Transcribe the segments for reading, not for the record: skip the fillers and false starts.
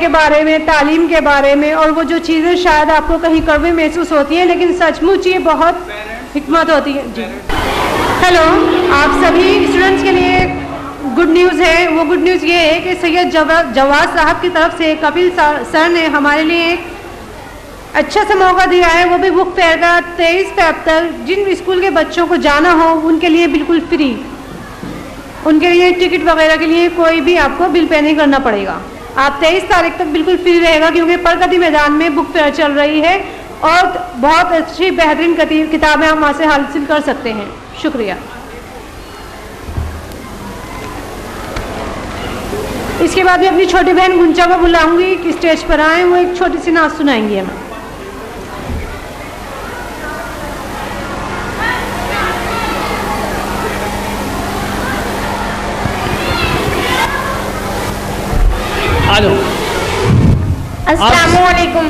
کے بارے میں, تعلیم کے بارے میں, اور وہ جو چیزیں شاید آپ کو کہیں کڑوی محسوس ہوتی ہیں لیکن سچ مچ یہ بہت حکمت ہوتی ہے. جی ہیلو, آپ سبھی اسٹوڈنٹس کے لیے گڈ نیوز ہے. وہ گڈ نیوز یہ ہے کہ سید جواز صاحب کی طرف سے کپل سر نے ہمارے لیے ایک اچھا سا موقع دیا ہے, وہ بھی بک فیئر کا. 23 فیب تک جن اسکول کے بچوں کو جانا ہو ان کے لیے بالکل فری, ان کے لیے ٹکٹ وغیرہ کے لیے کوئی بھی آپ کو بل پے نہیں کرنا پڑے گا. آپ 23 تاریخ تک بالکل فری رہے گا کیونکہ پرگتی میدان میں بک فیئر چل رہی ہے اور بہت اچھی بہترین کتابیں ہم وہاں سے حاصل کر سکتے ہیں. شکریہ. اس کے بعد میں اپنی چھوٹی بہن گنچا کو بلاؤں گی کہ اسٹیج پر آئیں, وہ ایک چھوٹی سی نعت سنائیں گی ہمیں. السلام علیکم.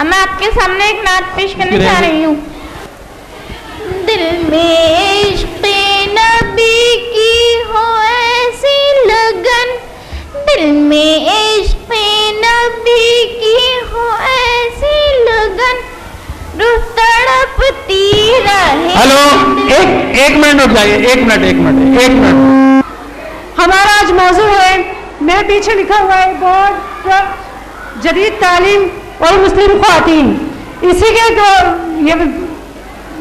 میں آپ کے سامنے ایک نعت پیش کرنا چاہ رہی ہوں. دل میں عشق نبی کی ہو ایسی لگن, دل میں عشق نبی کی ہو ایسی لگن, روح تڑپتی رہے. ہلو, ایک منٹ رک جائیے, ایک منٹ. ہمارا آج موضوع ہے, میں پیچھے لکھا ہوا ہے بورڈ, جدید تعلیم اور مسلم خواتین. اسی کے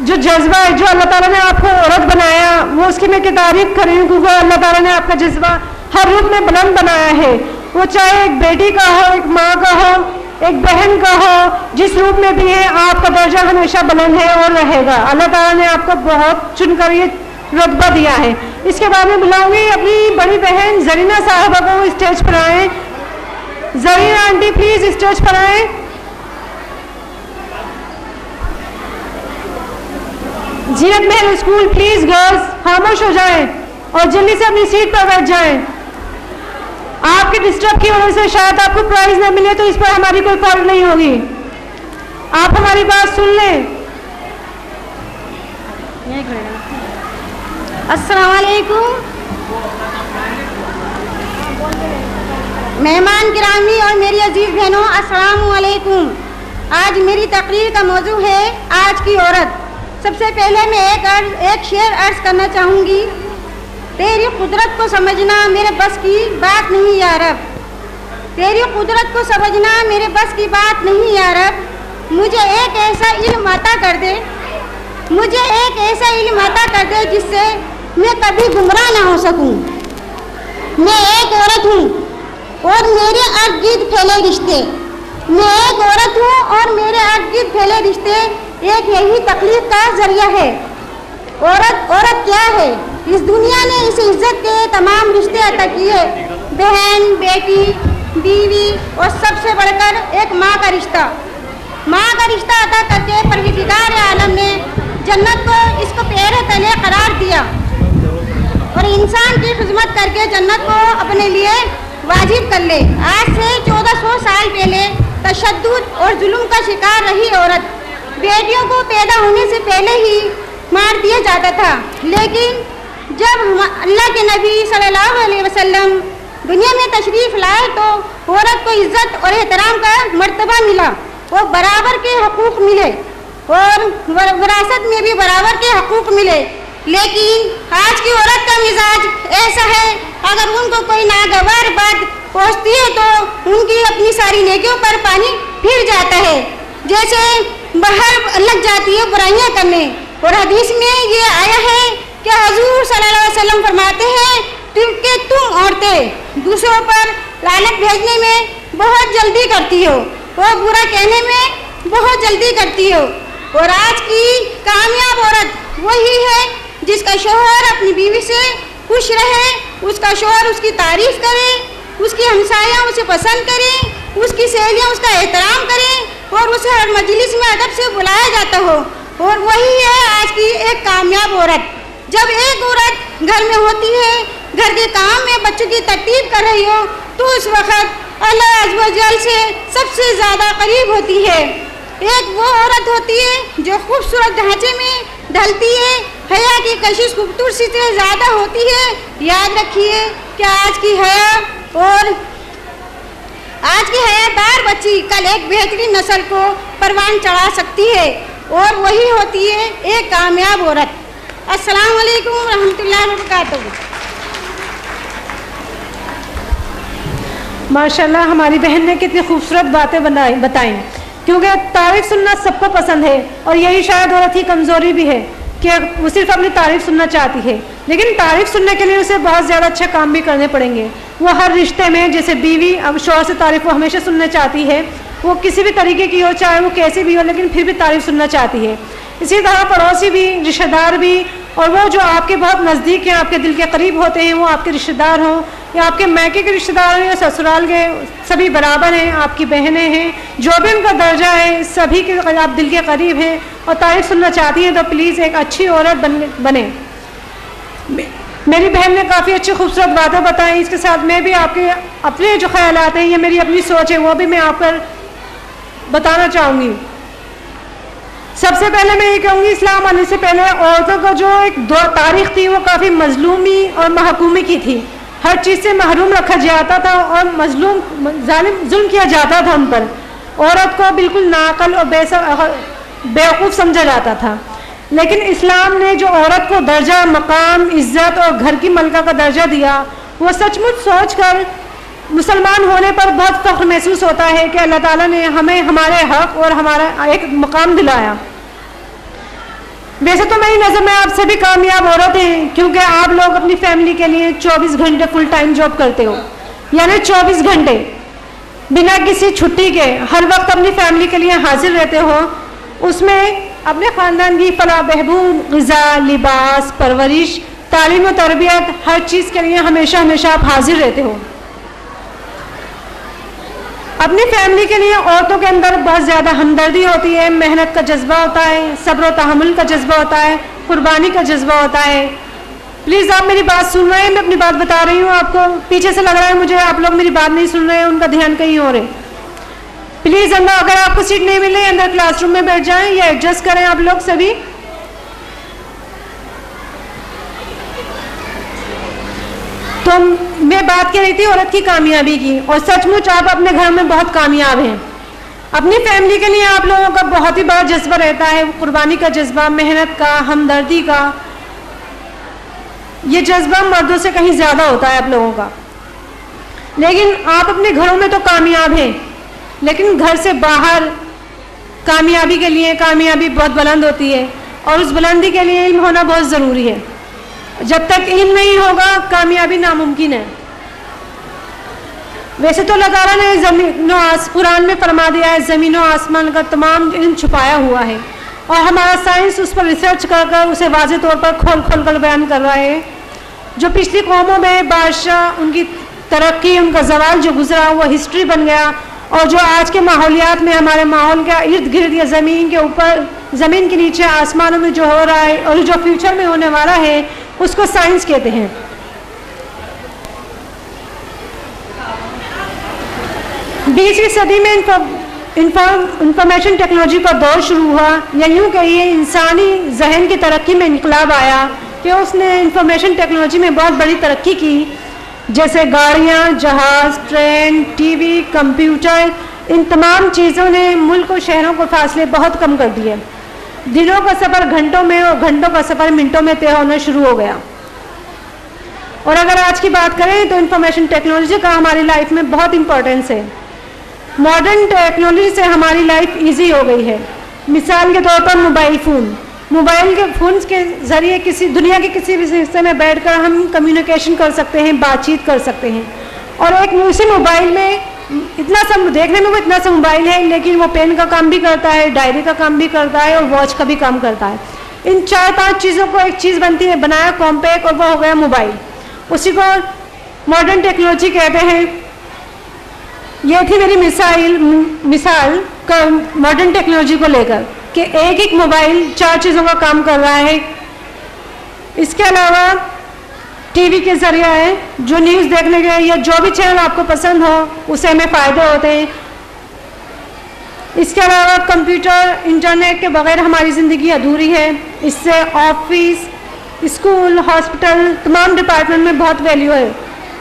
جو جذبہ ہے, جو اللہ تعالیٰ نے آپ کو عورت بنایا, وہ اس کی میں تعریف کر رہی ہوں کیونکہ اللہ تعالیٰ نے آپ کا جذبہ ہر روپ میں بلند بنایا ہے. وہ چاہے ایک بیٹی کا ہو, ایک ماں کا ہو, ایک بہن کا ہو, جس روپ میں بھی ہے آپ کا درجہ ہمیشہ بلند ہے اور رہے گا. اللہ تعالیٰ نے آپ کو بہت چن کر یہ رتبہ دیا ہے. اس کے بعد میں بلاؤں گی اپنی بڑی بہن زرینہ صاحبہ کو اسٹیج پر آئیں. زرینہ آنٹی پلیز اسٹیج پر آئیں. زینت محل اسکول پلیز گرلز خاموش ہو جائیں اور جلدی سے اپنی سیٹ پر بیٹھ جائیں. آپ کے ڈسٹرب کی وجہ سے شاید آپ کو پرائز نہ ملے تو اس پر ہماری کوئی فالٹ نہیں ہوگی. آپ ہماری بات سن لیں. السلام علیکم. مہمان گرامی اور میری عزیز بہنوں, السلام علیکم. آج میری تقریر کا موضوع ہے آج کی عورت. سب سے پہلے میں ایک شعر عرض کرنا چاہوں گی. تیری قدرت کو سمجھنا میرے بس کی بات نہیں یا رب, تیری قدرت کو سمجھنا میرے بس کی بات نہیں یا رب. مجھے ایک ایسا علم عطا کر دے, مجھے ایک ایسا علم عطا کر دے جس سے میں کبھی گمراہ نہ ہو سکوں. میں ایک عورت ہوں اور میرے ارد گرد پھیلے رشتے, میں ایک عورت ہوں اور میرے ارد گرد پھیلے رشتے ایک یہی تخلیق کا ذریعہ ہے. عورت کیا ہے؟ اس دنیا نے اس عزت کے تمام رشتے عطا کیے, بہن, بیٹی, بیوی اور سب سے بڑھ کر ایک ماں کا رشتہ. ماں کا رشتہ عطا کر کے پروردگار عالم نے جنت کو اس کو پیرے تلے قرار دیا اور انسان کی خدمت کر کے جنت کو اپنے لیے واجب کر لے. آج سے 1400 سال پہلے تشدد اور ظلم کا شکار رہی عورت. بیٹیوں کو پیدا ہونے سے پہلے ہی مار دیا جاتا تھا, لیکن جب اللہ کے نبی صلی اللہ علیہ وسلم دنیا میں تشریف لائے تو عورت کو عزت اور احترام کا مرتبہ ملا, وہ برابر کے حقوق ملے اور وراثت میں بھی برابر کے حقوق ملے. لیکن آج کی عورت کا مزاج ایسا ہے, اگر ان کو کوئی ناگوار بات پہنچتی ہے تو ان کی اپنی ساری نیکیوں پر پانی پھر جاتا ہے, جیسے باہر لگ جاتی ہے برائیاں کرنے. اور حدیث میں یہ آیا ہے کہ حضور صلی اللہ علیہ وسلم فرماتے ہیں کہ تم عورتیں دوسروں پر لعنت بھیجنے میں بہت جلدی کرتی ہو اور برا کہنے میں بہت جلدی کرتی ہو. اور آج کی کامیاب عورت وہی ہے جس کا شوہر اپنی بیوی سے خوش رہے, اس کا شوہر اس کی تعریف کرے, اس کی ہمسایاں اسے پسند کریں, اس کی سہیلیاں اس کا احترام کریں اور اسے ہر مجلس میں ادب سے بلایا جاتا ہو. اور وہی ہے آج کی ایک کامیاب عورت. جب ایک عورت گھر میں ہوتی ہے, گھر کے کام میں بچوں کی ترتیب کر رہی ہو, تو اس وقت اللہ عز و جل سے سب سے زیادہ قریب ہوتی ہے. ایک وہ عورت ہوتی ہے جو خوبصورت ڈھانچے میں ڈھلتی ہے, حیا کی کشش خوبصورتی سے زیادہ ہوتی ہے. یاد رکھیے کہ آج کی حیا اور आज की हयादार बच्ची कल एक बेहतरीन नस्ल को परवान चढ़ा सकती है और वही होती है एक कामयाब औरत। अस्सलाम वालेकुम रहमतुल्लाहि व बरकातहू। माशाल्लाह हमारी बहन ने कितनी खूबसूरत बातें बताई, क्योंकि तारीफ सुनना सबको पसंद है और यही शायद औरत की कमज़ोरी भी है कि वो सिर्फ अपनी तारीफ सुनना चाहती है, लेकिन तारीफ सुनने के लिए उसे बहुत ज़्यादा अच्छा काम भी करने पड़ेंगे। वो हर रिश्ते में, जैसे बीवी अब शौहर से तारीफ वो हमेशा सुनना चाहती है, वो किसी भी तरीके की हो, चाहे वो कैसी भी हो, लेकिन फिर भी तारीफ सुनना चाहती है। इसी तरह पड़ोसी भी, रिश्तेदार भी, और वो जो आपके बहुत नज़दीक हैं, आपके दिल के करीब होते हैं, वो आपके रिश्तेदार हों या आपके मैके के रिश्तेदार हैं या ससुराल के, सभी बराबर हैं, आपकी बहनें हैं, जो भी उनका दर्जा है, सभी के आप दिल के करीब हैं और तारीफ सुनना चाहती हैं, तो प्लीज़ एक अच्छी औरत बने। मेरी बहन ने काफ़ी अच्छी खूबसूरत बातें बताई, इसके साथ मैं भी आपके अपने जो ख्यालात हैं, ये मेरी अपनी सोच है, वो भी मैं आप पर बताना चाहूँगी। सबसे पहले मैं ये कहूँगी, इस्लाम आने से पहले औरतों का जो एक तारीख थी वो काफ़ी मजलूमी और महकूमी की थी। हर चीज़ से महरूम रखा जाता था और जुल्म किया जाता था उन पर। औरत को बिल्कुल नाअक्ल और बेवकूफ़ समझा जाता था, लेकिन इस्लाम ने जो औरत को दर्जा, मकाम, इज़्ज़त और घर की मलका का दर्जा दिया, वो सचमुच सोच कर मुसलमान होने पर बहुत फ़ख्र महसूस होता है कि अल्लाह ताला ने हमें हमारे हक़ और हमारा एक मकाम दिलाया। वैसे तो मेरी नज़र में आप सभी कामयाब औरत हैं, क्योंकि आप लोग अपनी फैमिली के लिए 24 घंटे फुल टाइम जॉब करते हो, यानी 24 घंटे बिना किसी छुट्टी के हर वक्त अपनी फैमिली के लिए हाजिर रहते हो। उसमें अपने ख़ानदान की फलाह बहबूद, ग़िज़ा, लिबास, परवरिश, तालीम और तरबियत, हर चीज़ के लिए हमेशा आप हाजिर रहते हो। अपनी फैमिली के लिए औरतों के अंदर बहुत ज़्यादा हमदर्दी होती है, मेहनत का जज्बा होता है, सब्र और तहम्मुल का जज्बा होता है, कुर्बानी का जज्बा होता है। प्लीज़ आप मेरी बात सुन रहे हैं, मैं अपनी बात बता रही हूँ, आपको पीछे से लग रहा है मुझे आप लोग मेरी बात नहीं सुन रहे हैं, उनका ध्यान कहीं और है। प्लीज़ अंदर, अगर आपको सीट नहीं मिले, अंदर क्लासरूम में बैठ जाएं या एडजस्ट करें आप लोग सभी। तो मैं बात कर रही थी औरत की कामयाबी की, और सचमुच आप अपने घर में बहुत कामयाब हैं। अपनी फैमिली के लिए आप लोगों का बहुत ही बड़ा जज्बा रहता है, कुर्बानी का जज्बा, मेहनत का, हमदर्दी का। ये जज्बा मर्दों से कहीं ज़्यादा होता है आप लोगों का। लेकिन आप अपने घरों में तो कामयाब हैं, लेकिन घर से बाहर कामयाबी के लिए कामयाबी बहुत बुलंद होती है, और उस बुलंदी के लिए इल्म होना बहुत ज़रूरी है। जब तक इल्म नहीं होगा, कामयाबी नामुमकिन है। वैसे तो अल्लाह ताला ने कुरान में फरमा दिया है, ज़मीन और आसमान का तमाम इल्म छुपाया हुआ है, और हमारा साइंस उस पर रिसर्च कर उसे वाज़े तौर पर खोल कर बयान कर रहा है। जो पिछली कौमों में बादशाह, उनकी तरक्की, उनका ज़वाल जो गुजरा, वो हिस्ट्री बन गया, और जो आज के माहौलियात में हमारे माहौल के इर्द गिर्द या ज़मीन के ऊपर, ज़मीन के नीचे, आसमानों में जो हो रहा है और जो फ्यूचर में होने वाला है, उसको साइंस कहते हैं। 20वीं सदी में इंफॉर्मेशन टेक्नोलॉजी का दौर शुरू हुआ, या यूँ कहिए इंसानी जहन की तरक्की में इनकलाब आया कि उसने इंफॉर्मेशन टेक्नोलॉजी में बहुत बड़ी तरक्की की। जैसे गाड़ियाँ, जहाज़, ट्रेन, टीवी, कंप्यूटर, इन तमाम चीज़ों ने मुल्क और शहरों को फासले बहुत कम कर दिए। दिनों का सफ़र घंटों में और घंटों का सफ़र मिनटों में तय होना शुरू हो गया। और अगर आज की बात करें तो इंफॉर्मेशन टेक्नोलॉजी का हमारी लाइफ में बहुत इंपॉर्टेंस है। मॉडर्न टेक्नोलॉजी से हमारी लाइफ इजी हो गई है। मिसाल के तौर पर मोबाइल के फ़ोन के ज़रिए किसी दुनिया के किसी भी हिस्से में बैठकर हम कम्युनिकेशन कर सकते हैं, बातचीत कर सकते हैं। और एक उसी मोबाइल में इतना सब देखने में वो इतना सा मोबाइल है, लेकिन वो पेन का काम भी करता है, डायरी का काम भी करता है और वॉच का भी काम करता है। इन 4-5 चीज़ों को एक चीज़ बनती है, बनाया कॉम्पैक्ट, और वो हो गया मोबाइल। उसी को मॉडर्न टेक्नोलॉजी कहते हैं। ये थी मेरी मिसाल मॉडर्न टेक्नोलॉजी को लेकर कि एक मोबाइल 4 चीज़ों का काम कर रहा है। इसके अलावा टीवी के ज़रिए है, जो न्यूज़ देखने के या जो भी चैनल आपको पसंद हो उसे हमें फ़ायदे होते हैं। इसके अलावा कंप्यूटर, इंटरनेट के बगैर हमारी ज़िंदगी अधूरी है। इससे ऑफिस, स्कूल, हॉस्पिटल, तमाम डिपार्टमेंट में बहुत वैल्यू है।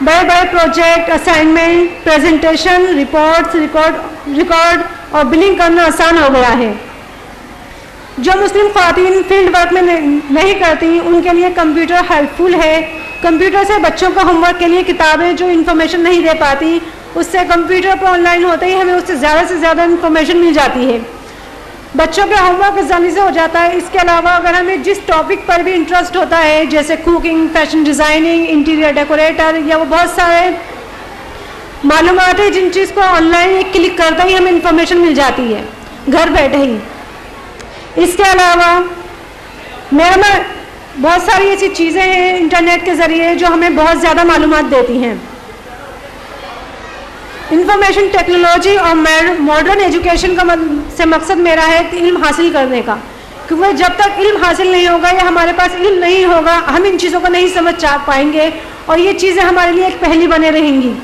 बड़े बड़े प्रोजेक्ट, असाइनमेंट, प्रेजेंटेशन, रिकॉर्ड और बिलिंग करना आसान हो गया है। जो मुस्लिम ख़वातीन फील्ड वर्क में नहीं करती उनके लिए कंप्यूटर हेल्पफुल है। कंप्यूटर से बच्चों को होमवर्क के लिए किताबें जो इन्फॉर्मेशन नहीं दे पाती, उससे कंप्यूटर पर ऑनलाइन होते ही हमें उससे ज़्यादा इन्फॉर्मेशन मिल जाती है। बच्चों के होमवर्क आसानी से हो जाता है। इसके अलावा अगर हमें जिस टॉपिक पर भी इंटरेस्ट होता है, जैसे cooking, fashion designing, interior decorator, या वो बहुत सारे मालूमात है जिन चीज़ को ऑनलाइन एक क्लिक करते ही हमें इंफॉर्मेशन मिल जाती है घर बैठे ही। इसके अलावा मेरे में बहुत सारी ऐसी चीज़ें हैं इंटरनेट के ज़रिए जो हमें बहुत ज़्यादा मालूमात देती हैं। इंफॉर्मेशन टेक्नोलॉजी और मॉडर्न एजुकेशन का से मकसद मेरा है कि इल्म हासिल करने का, क्योंकि जब तक इल्म हासिल नहीं होगा या हमारे पास इल्म नहीं होगा हम इन चीज़ों को नहीं समझ पाएंगे और ये चीज़ें हमारे लिए एक पहेली बने रहेंगी।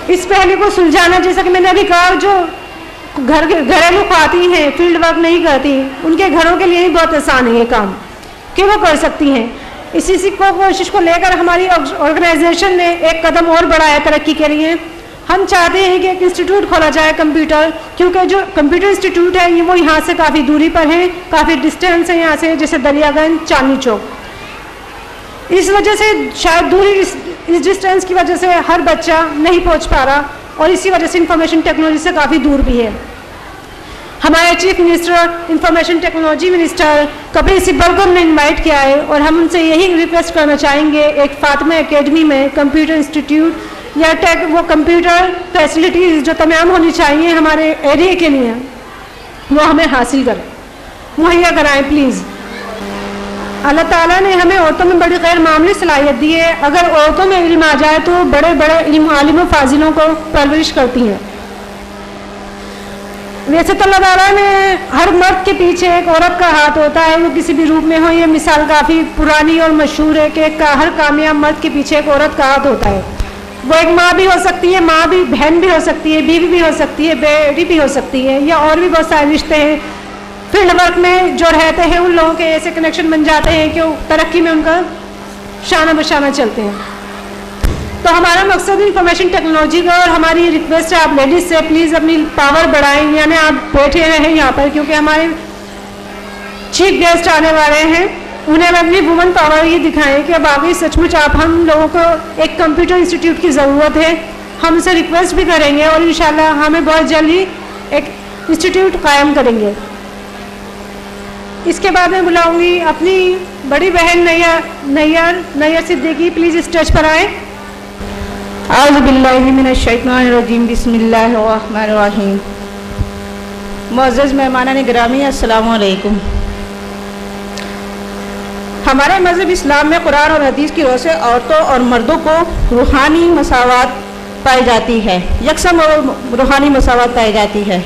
इस पहेली को सुलझाना, जैसा कि मैंने अभी कहा, जो घरेलू ख़वातीन हैं, फील्ड वर्क नहीं करती, उनके घरों के लिए ही बहुत आसान है ये काम कि वो कर सकती हैं। इसी कोशिश को लेकर हमारी ऑर्गेनाइजेशन ने एक कदम और बढ़ाया तरक्की के लिए। हम चाहते हैं कि एक इंस्टीट्यूट खोला जाए कंप्यूटर, क्योंकि जो कंप्यूटर इंस्टीट्यूट है वो यहाँ से काफ़ी दूरी पर है, काफ़ी डिस्टेंस है यहाँ से, जैसे दरियागंज, चांदनी चौक। इस वजह से शायद दूरी, इस डिस्टेंस की वजह से हर बच्चा नहीं पहुँच पा रहा और इसी वजह से इंफॉर्मेशन टेक्नोलॉजी से काफ़ी दूर भी है। हमारे chief minister, information technology minister Kapil Sibal को हमने इनवाइट किया है और हम उनसे यही रिक्वेस्ट करना चाहेंगे, एक फातिमा एकेडमी में कंप्यूटर इंस्टीट्यूट या वो कंप्यूटर फैसिलिटीज़ जो तमाम होनी चाहिए हमारे एरिया के लिए, वो हमें हासिल करें, मुहैया कराएं प्लीज़। अल्लाह ताला ने हमें औरतों में बड़ी गैर मामूली सलाहियत दी है। अगर औरतों में इल्म आ जाए तो बड़े बड़े आलिम फाजिलों को परवरिश करती हैं। वैसे तो अल्लाह ताला ने हर मर्द के पीछे एक औरत का हाथ होता है, वो किसी भी रूप में हो। ये मिसाल काफ़ी पुरानी और मशहूर है कि हर कामयाब मर्द के पीछे एक औरत का हाथ होता है। वो एक माँ भी हो सकती है, माँ भी, बहन भी हो सकती है, बीवी भी हो सकती है, बेटी भी हो सकती है, या और भी बहुत सारे रिश्ते हैं। फील्ड वर्क में जो रहते हैं उन लोगों के ऐसे कनेक्शन बन जाते हैं कि तरक्की में उनका शाना बशाना चलते हैं। तो हमारा मकसद इंफॉर्मेशन टेक्नोलॉजी का, और हमारी रिक्वेस्ट है आप लेडीज़ से प्लीज़ अपनी पावर बढ़ाएं, यानी आप बैठे हैं यहाँ पर, क्योंकि हमारे चीफ गेस्ट आने वाले हैं, उन्हें अपनी वुमन पावर ये दिखाएं कि बाकी सचमुच आप, हम लोगों को एक कंप्यूटर इंस्टीट्यूट की ज़रूरत है। हम उसे रिक्वेस्ट भी करेंगे और इंशाल्लाह हमें बहुत जल्दी एक इंस्टीट्यूट कायम करेंगे। इसके बाद मैं बुलाऊंगी अपनी बड़ी बहन नैयर सिद्दीकी, प्लीज़ स्टेज पर आए। आऊज़ु बिल्लाहि मिनश शैतानिर रजीम, बिस्मिल्लाहिर रहमानिर रहीम। मुअज़्ज़ज़ मेहमानान गिरामी, अस्सलामु अलैकुम। हमारे मज़हब इस्लाम में कुरान और हदीस की रोह से औरतों और मर्दों को रूहानी मसावत पाई जाती है, यकसम रूहानी मसावत पाई जाती है।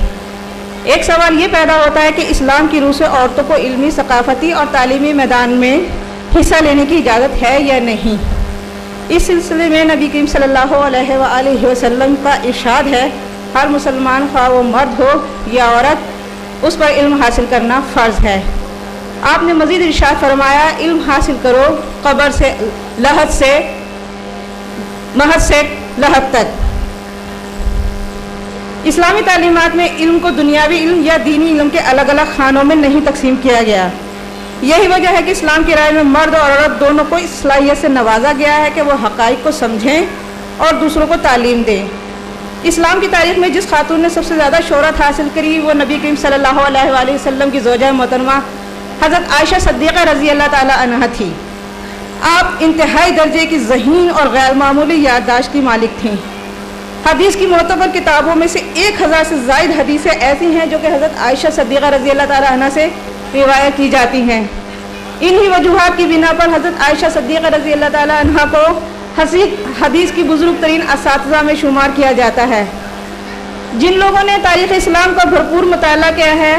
एक सवाल ये पैदा होता है कि इस्लाम की रूह से औरतों को इल्मी, सकाफ़ती और तालीमी मैदान में हिस्सा लेने की इजाज़त है या नहीं। इस सिलसिले में नबी करीम सल्लल्लाहु अलैहि वसल्लम का इरशाद है, हर मुसलमान, ख्वाह वो मर्द हो या औरत, उस पर इल्म हासिल करना फ़र्ज़ है। आपने मज़ीद इरशाद फरमाया, इल्म हासिल करो क़ब्र से लहद से महद से लहद तक। इस्लामी तालीमात में इल्म को दुनियावी इल्म या दीनी इल्म के अलग अलग खानों में नहीं तकसीम किया गया। यही वजह है कि इस्लाम की राय में मर्द और औरत दोनों को इस सलाहियत से नवाजा गया है कि वो हक़ाइक़ को समझें और दूसरों को तालीम दें। इस्लाम की तारीख़ में जिस खातून ने सबसे ज़्यादा शोहरत हासिल करी वो नबी करीम सल्लल्लाहु अलैहि वसल्लम की ज़ौजा मोहतरमा हज़रत आयशा सिद्दीक़ा रज़ी अल्लाह ताला अन्हा थी। आप इंतहाई दर्जे की ज़हीन और गैर मामूली याददाश्त की मालिक थीं। हदीस की मोतबर किताबों में से 1000 से ज़ायद हदीसें ऐसी हैं जो कि हज़रत आयशा सिद्दीक़ा रज़ी अल्लाह ताला अन्हा से रिवायत की जाती हैं। इन्हीं वजूहात की बिना पर हज़रत आयशा सिद्दीक़ा रज़ी अल्लाह ताला अन्हा को हदीस की बुज़ुर्ग तरीन असातिज़ा में शुमार किया जाता है। जिन लोगों ने तारीख़ इस्लाम का भरपूर मुताला किया है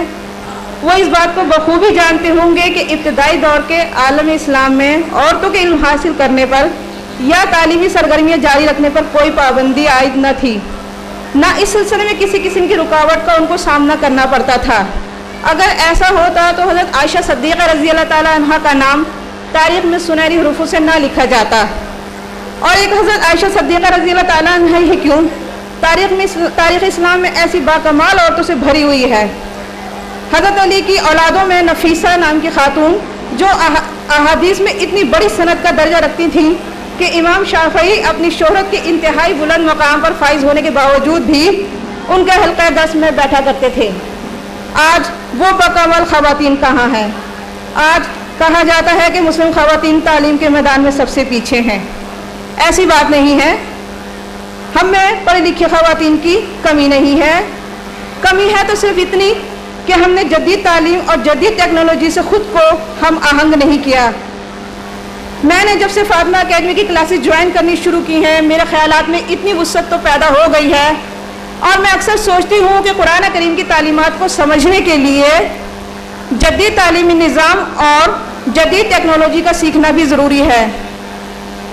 वो इस बात को बखूबी जानते होंगे कि इब्तदाई दौर के आलम इस्लाम में औरतों के इल्म हासिल करने पर या तालीमी सरगर्मियाँ जारी रखने पर कोई पाबंदी आयद न थी, न इस सिलसिले में किसी किस्म की रुकावट का उनको सामना करना पड़ता था। अगर ऐसा होता तो हज़रत आयशा सिद्दीक़ा रज़ी अल्लाह ताला अन्हा का नाम तारीख में सुनहरी हरूफों से ना लिखा जाता। और एक हज़रत आयशा सिद्दीक़ा रज़ी अल्लाह ताला अन्हा है क्यों, तारीख़ इस्लाम में ऐसी बाकमाल औरतों से भरी हुई है। हज़रत अली की औलादों में नफीसा नाम की खातून जो अहादीस में इतनी बड़ी सनद का दर्जा रखती थी कि इमाम शाफ़ई अपनी शोहरत के इंतहाई बुलंद मकाम पर फाइज होने के बावजूद भी उनके हल्क़े दर्स में बैठा करते थे। आज वो बाकमाल ख़वातीन कहाँ हैं? आज कहा जाता है कि मुस्लिम ख़वातीन तालीम के मैदान में सबसे पीछे हैं। ऐसी बात नहीं है। हम में पढ़ी लिखी ख़वातीन की कमी नहीं है। कमी है तो सिर्फ इतनी कि हमने जदीद तालीम और जदीद टेक्नोलॉजी से ख़ुद को हम आहंग नहीं किया। मैंने जब से फातिमा अकेडमी की क्लासेस ज्वाइन करनी शुरू की हैं, मेरे ख़यालात में इतनी वुसअत तो पैदा हो गई है और मैं अक्सर सोचती हूँ कि कुरान करीम की तालीमात को समझने के लिए जदीद तालीमी निज़ाम और जदीद टेक्नोलॉजी का सीखना भी ज़रूरी है।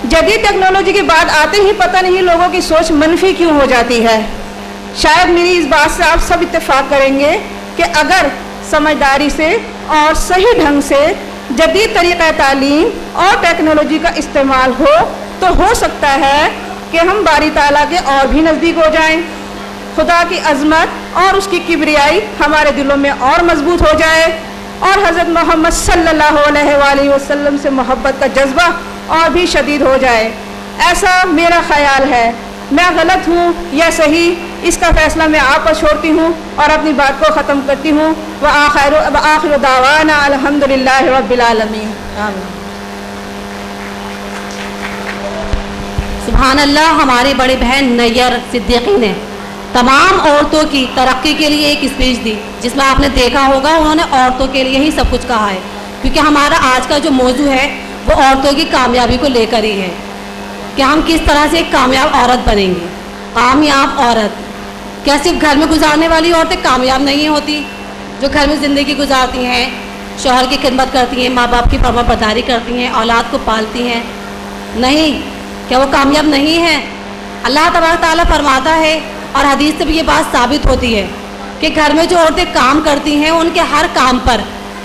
जदीद टेक्नोलॉजी की बात आते ही पता नहीं लोगों की सोच मनफी क्यों हो जाती है। शायद मेरी इस बात से आप सब इत्तेफाक करेंगे कि अगर समझदारी से और सही ढंग से जदीद तरीक़ा तालीम और टेक्नोलॉजी का इस्तेमाल हो तो हो सकता है कि हम बारी ताला के और भी नज़दीक हो जाएं। खुदा की अज़मत और उसकी किबरियाई हमारे दिलों में और मजबूत हो जाए और हज़रत मोहम्मद सल्लल्लाहु अलैहि वसल्लम से मोहब्बत का जज्बा और भी शदीद हो जाए। ऐसा मेरा ख्याल है। मैं गलत हूँ या सही, इसका फ़ैसला मैं आप पर छोड़ती हूँ और अपनी बात को ख़त्म करती हूँ। व आखिर दावाना अल्हम्दुलिल्लाहि रब्बिल आलमीन। सुभान अल्लाह। हमारी बड़ी बहन नैयर सिद्दीकी ने तमाम औरतों की तरक्की के लिए एक स्पीच दी जिसमें आपने देखा होगा उन्होंने औरतों के लिए ही सब कुछ कहा है, क्योंकि हमारा आज का जो मौजू है वो औरतों की कामयाबी को लेकर ही है कि हम किस तरह से एक कामयाब औरत बनेंगे। कामयाब औरत क्या सिर्फ घर में गुजारने वाली औरतें कामयाब नहीं होती? जो घर में ज़िंदगी गुजारती हैं, शौहर की खिदमत करती हैं, माँ बाप की फरमाबरदारी करती हैं, औलाद को पालती हैं, नहीं, क्या वो कामयाब नहीं है? अल्लाह तबारक तआला फरमाता है और हदीस से भी ये बात साबित होती है कि घर में जो औरतें काम करती हैं उनके हर काम पर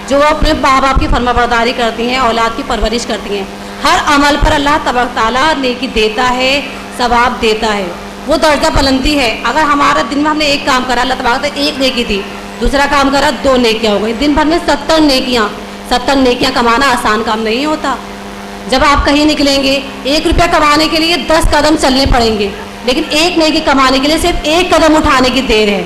जो वो अपने माँ बाप की फरमाबरदारी करती हैं, औलाद की परवरिश करती हैं, हर अमल पर अल्लाह तबारक तआला नेकी देता है, सवाब देता है, वो दर्जा बुलंदी है। अगर हमारा दिन में हमने एक काम करा, अल्लाह तबारक तआला एक नेकी दी, दूसरा काम करा 2 नेकियाँ हो गई। दिन भर में 70 नेकियाँ कमाना आसान काम नहीं होता। जब आप कहीं निकलेंगे 1 रुपया कमाने के लिए 10 कदम चलने पड़ेंगे, लेकिन एक नेकी कमाने के लिए सिर्फ 1 कदम उठाने की देर है।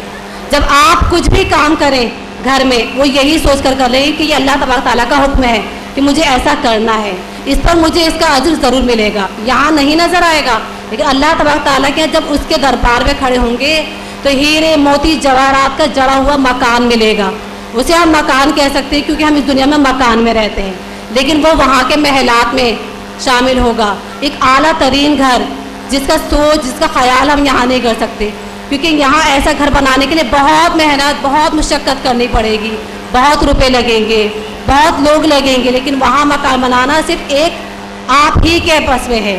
जब आप कुछ भी काम करें घर में, वो यही सोच कर रहे हैं कि ये अल्लाह तबारक तआला का हुक्म है कि मुझे ऐसा करना है, इस पर मुझे इसका अजर ज़रूर मिलेगा। यहाँ नहीं नज़र आएगा, लेकिन अल्लाह तबारक तआला के जब उसके दरबार में खड़े होंगे तो हीरे मोती जवाहरात का जड़ा हुआ मकान मिलेगा। उसे हम मकान कह सकते हैं क्योंकि हम इस दुनिया में मकान में रहते हैं, लेकिन वो वहाँ के महलात में शामिल होगा। एक आला तरीन घर जिसका सोच, जिसका ख्याल हम यहाँ नहीं कर सकते, क्योंकि यहाँ ऐसा घर बनाने के लिए बहुत मेहनत, बहुत मुशक्क़त करनी पड़ेगी, बहुत रुपए लगेंगे, बहुत लोग लगेंगे, लेकिन वहाँ मकान बनाना सिर्फ एक आप ही के बस में है।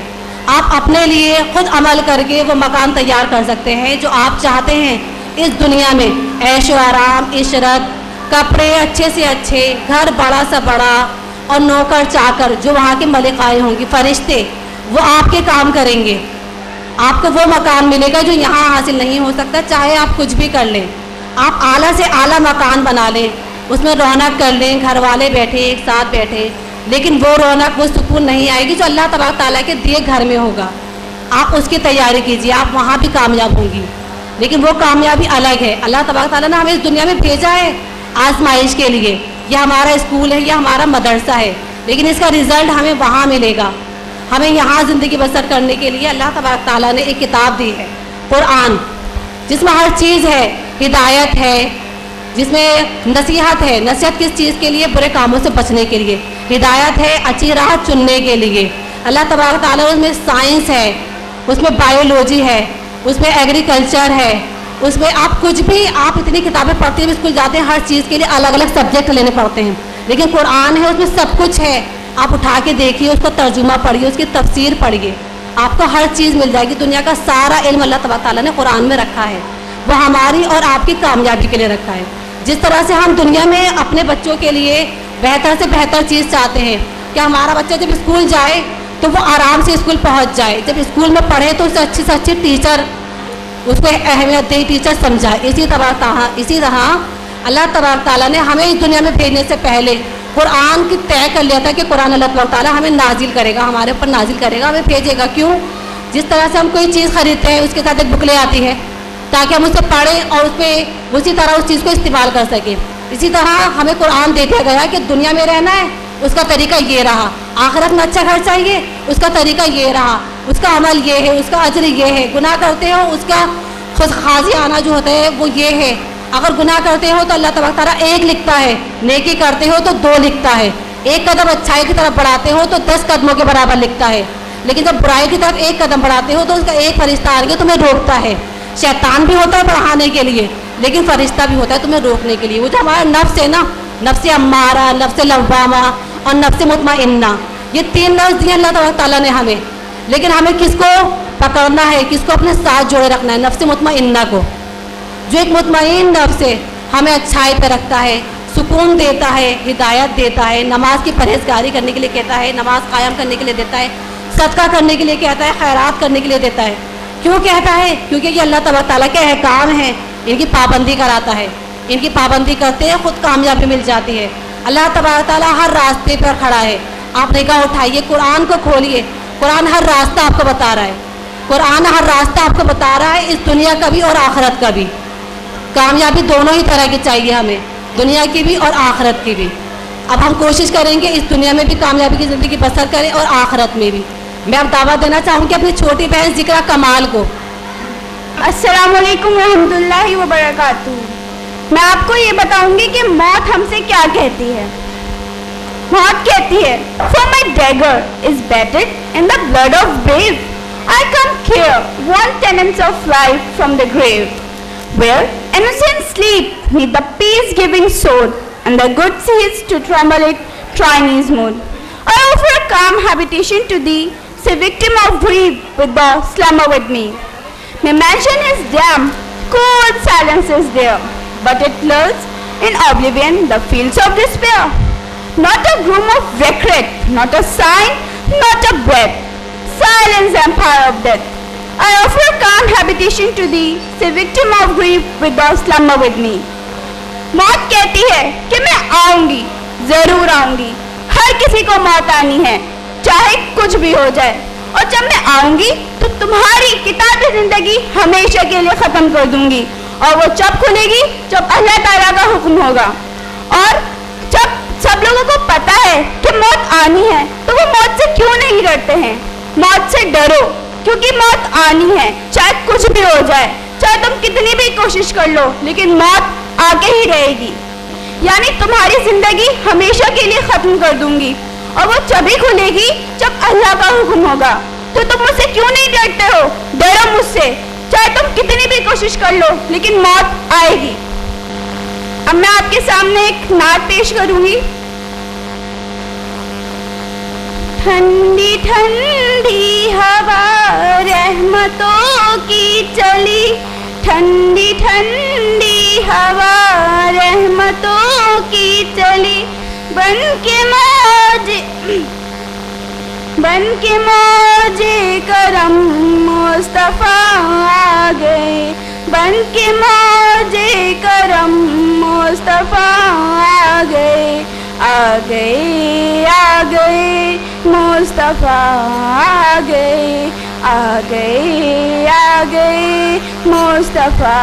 आप अपने लिए खुद अमल करके वो मकान तैयार कर सकते हैं जो आप चाहते हैं। इस दुनिया में ऐशो आराम, इशरत, कपड़े अच्छे से अच्छे, घर बड़ा सा बड़ा और नौकर चाकर जो वहाँ के मलिकाएँ होंगी, फरिश्ते, वो आपके काम करेंगे। आपको वो मकान मिलेगा जो यहाँ हासिल नहीं हो सकता, चाहे आप कुछ भी कर लें। आप आला से आला मकान बना लें, उसमें रौनक कर लें, घर वाले बैठे एक साथ बैठे, लेकिन वो रौनक, वो सुकून नहीं आएगी जो अल्लाह तबारक तआला के दिए घर में होगा। आप उसकी तैयारी कीजिए, आप वहाँ भी कामयाब होंगी, लेकिन वो कामयाबी अलग है। अल्लाह तबारक तआला ने हमें इस दुनिया में भेजा है आजमाइश के लिए। यह हमारा स्कूल है, यह हमारा मदरसा है, लेकिन इसका रिज़ल्ट हमें वहाँ मिलेगा। हमें यहाँ ज़िंदगी बसर करने के लिए अल्लाह तबारक तआला ने एक किताब दी है, कुरान, जिसमें हर चीज़ है। हिदायत है, जिसमें नसीहत है। नसीहत किस चीज़ के लिए? बुरे कामों से बचने के लिए। हिदायत है अच्छी राह चुनने के लिए। अल्लाह तबारक तआला उसमें साइंस है, उसमें बायोलॉजी है, उसमें एग्रीकल्चर है, उसमें आप कुछ भी, आप इतनी किताबें पढ़ते हैं, स्कूल जाते हैं, हर चीज़ के लिए अलग अलग सब्जेक्ट लेने पड़ते हैं, लेकिन कुरान है उसमें सब कुछ है। आप उठा के देखिए, उसका तर्जुमा पढ़िए, उसकी तफसीर पढ़िए, आपको हर चीज़ मिल जाएगी। दुनिया का सारा इल्म अल्लाह तबारक तआला ने कुरान में रखा है, वो हमारी और आपकी कामयाबी के लिए रखा है। जिस तरह से हम दुनिया में अपने बच्चों के लिए बेहतर से बेहतर चीज़ चाहते हैं कि हमारा बच्चा जब स्कूल जाए तो वो आराम से स्कूल पहुंच जाए, जब स्कूल में पढ़े तो उससे अच्छी टीचर उसको अहमियत दे, टीचर समझाए। इसी तरह अल्लाह तबारक ताला ने हमें इस दुनिया में भेजने से पहले कुरान की तय कर लिया था कि कुरान अल्लाह तबारक ताला हमें नाजिल करेगा, हमारे ऊपर नाजिल करेगा, हमें भेजेगा। क्यों? जिस तरह से हम कोई चीज़ खरीदते हैं उसके साथ एक बुकलेट आती है ताकि हम उसे पढ़ें और उस पर उसी तरह उस चीज़ को इस्तेमाल कर सकें। इसी तरह हमें कुरान दे दिया गया कि दुनिया में रहना है उसका तरीका ये रहा, आखिरत में अच्छा घर चाहिए उसका तरीका ये रहा, उसका अमल ये है, उसका अजर ये है, गुनाह करते हो उसका खाजी आना जो होता है वो ये है। अगर गुनाह करते हो तो अल्लाह तबारक ताला 1 लिखता है, नेकी करते हो तो 2 लिखता है, 1 कदम अच्छाई की तरफ बढ़ाते हो तो 10 कदमों के बराबर लिखता है, लेकिन जब बुराई की तरफ 1 कदम बढ़ाते हो तो उसका 1 फरिश्ता आगे तुम्हें रोकता है। शैतान भी होता है बढ़ाने के लिए, लेकिन फरिश्ता भी होता है तुम्हें रोकने के लिए। वो जो हमारा नफ्स है ना, नफ्स अम्मारा, नफ्स लव्वामा और नफ्स मुतमइन्ना, ये 3 नफ्स दिए अल्लाह तबारक ताला ने हमें, लेकिन हमें किसको पकड़ना है, किसको अपने साथ जोड़े रखना है? नफ्स मुतमइन्ना को, जो एक मुतमईन नफ्स है, हमें अच्छाई पे रखता है, सुकून देता है, हिदायत देता है, नमाज की परहेजगारी करने के लिए कहता है, नमाज कायम करने के लिए देता है, सदका करने के लिए कहता है, खैरात करने के लिए देता है। क्यों कहता है? क्योंकि ये अल्लाह तबारक ताला के अहकाम हैं, इनकी पाबंदी कराता है, इनकी पाबंदी करते हैं खुद कामयाबी मिल जाती है। अल्लाह तबारक ताला हर रास्ते पर खड़ा है। आप निगाह उठाइए, कुरान को खोलिए, कुरान हर रास्ता आपको बता रहा है, कुरान हर रास्ता आपको बता रहा है, इस दुनिया का भी और आखिरत का भी। कामयाबी दोनों ही तरह की चाहिए हमें, दुनिया की भी और आखिरत की भी। अब हम कोशिश करेंगे इस दुनिया में भी कामयाबी की ज़िंदगी बसर करें और आखिरत में भी। मैं अब दावा देना चाहूँगी अपनी छोटी बहन जिक्रा कमाल को। अस्सलाम वालेकुम रहमतुल्लाहि व बरकातुहू। मैं आपको ये बताऊंगी कि मौत हमसे क्या कहती है। मौत कहती है, For my dagger is battered in the blood of brave. I come here, one tenants of life from the grave, where innocent sleep neath the peace-giving sword, and the good seeds to tremble it Chinese mood. I offer a calm habitation to thee, say victim of grief with the slumber with me. My mansion is damp, cold silence is there, but it lulls in oblivion the fields of despair. Not a groom of regret, not a sign, not a breath, silence empire of death. I offer a calm habitation to thee, say victim of grief with the slumber with me. मौत कहती है कि मैं आऊंगी, जरूर आऊंगी, हर किसी को मौत आनी है, चाहे कुछ भी हो जाए। और जब मैं आऊंगी तो तुम्हारी किताबी जिंदगी हमेशा के लिए खत्म कर दूंगी, और वो जब खुलेगी जब अल्लाह ताला का हुक्म होगा। और जब सब लोगों को पता है कि मौत आनी है तो वो मौत से क्यों नहीं डरते हैं? मौत से डरो, क्योंकि मौत आनी है, चाहे कुछ भी हो जाए, चाहे तुम कितनी भी कोशिश कर लो, लेकिन मौत आके ही रहेगी। यानी तुम्हारी जिंदगी हमेशा के लिए खत्म कर दूंगी, और वो जब ही खुलेगी जब अल्लाह का हुक्म होगा। तो तुम मुझसे क्यों नहीं डरते हो? डरो मुझसे, चाहे तुम कितनी भी कोशिश कर लो, लेकिन मौत आएगी। अब मैं आपके सामने एक नात पेश करूंगी। ठंडी ठंडी हवा रहमतों की चली, ठंडी ठंडी हवा रहमतों की चली, बन के मौजे करम मुस्तफा आ गए, बन के मौजे करम मुस्तफा आ गए, आ गए, आ गए मुस्तफा आ गए, आ गए, आ गए मुस्तफा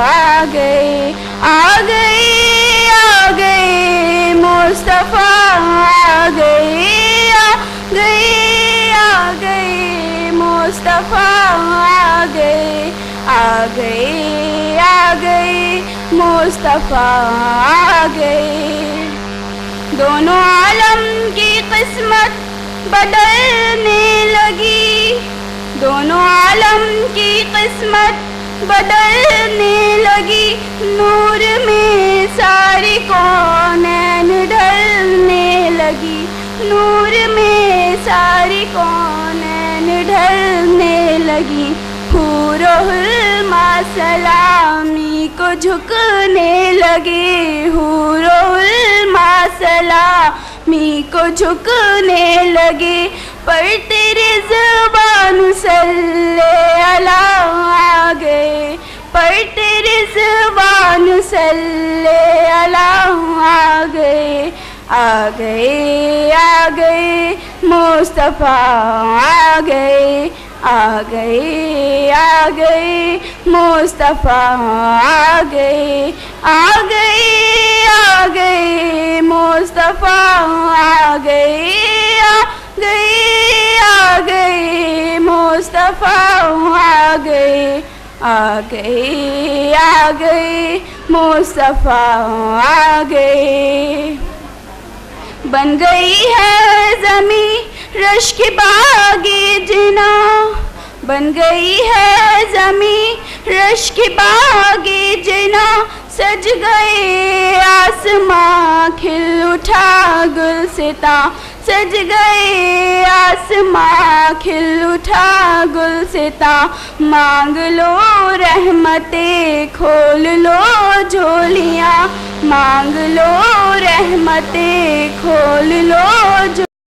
आ गए, आ गए, आ गए मुस्तफा आ गए, आ गए, आ गए मुस्तफा आ गए, आ गए, आ गए मुस्तफा आ गए। दोनों आलम की किस्मत बदलने लगी, दोनों आलम की किस्मत बदलने लगी, नूर में सारी कौनैन ढलने लगी, नूर में सारी कौनैन ढलने लगी, हुर मा सलामी को झुकने लगे, हुर मा सलामी زمین کو جھکنے لگے پر تیرے زبان صلی اللہ آ گئے پر تیرے زبان صلی اللہ آ گئے آ گئے آ گئے مصطفیٰ آ گئے آ گئے آ گئے مصطفیٰ آ گئے آ گئے آ گئے مصطفیٰ آ گئے آ گئے آ گئے مصطفیٰ آ گئے آ گئے آ گئے مصطفیٰ آ گئے بن گئی ہے زمین رشک باغ جنا بن گئی ہے زمین رشک باغ جنا سج گئے آسماں کھل اٹھا گلستاں سج گئے آسماں کھل اٹھا گلستاں مانگ لو رحمتیں کھول لو جھولیاں مانگ لو رحمتیں کھول لو